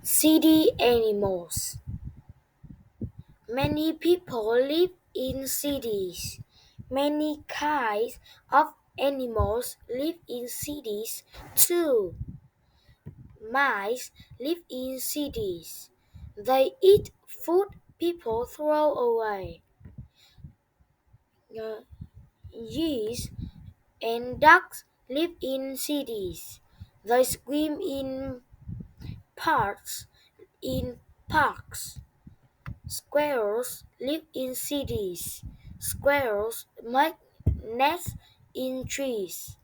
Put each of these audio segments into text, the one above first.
City animals. Many people live in cities. Many kinds of animals live in cities too. Mice live in cities. They eat food people throw away. Uh, Geese and ducks live in cities. They swim parks in parks. Squirrels live in cities. Squirrels make nests in trees.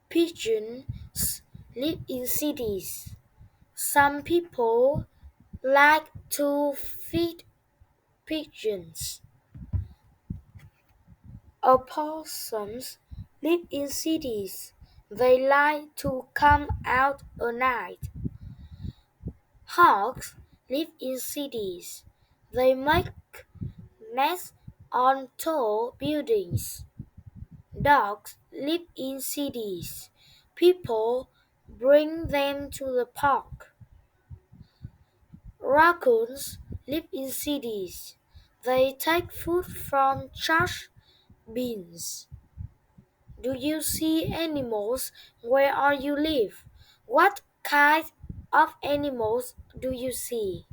Pigeons live in cities. Some people like to feed pigeons. Opossums live in cities. They like to come out at night. Hawks live in cities. They make nests on tall buildings. Dogs live in cities. People bring them to the park. Raccoons live in cities. They take food from trash bins. Do you see animals where you live? What kind of animals do you see?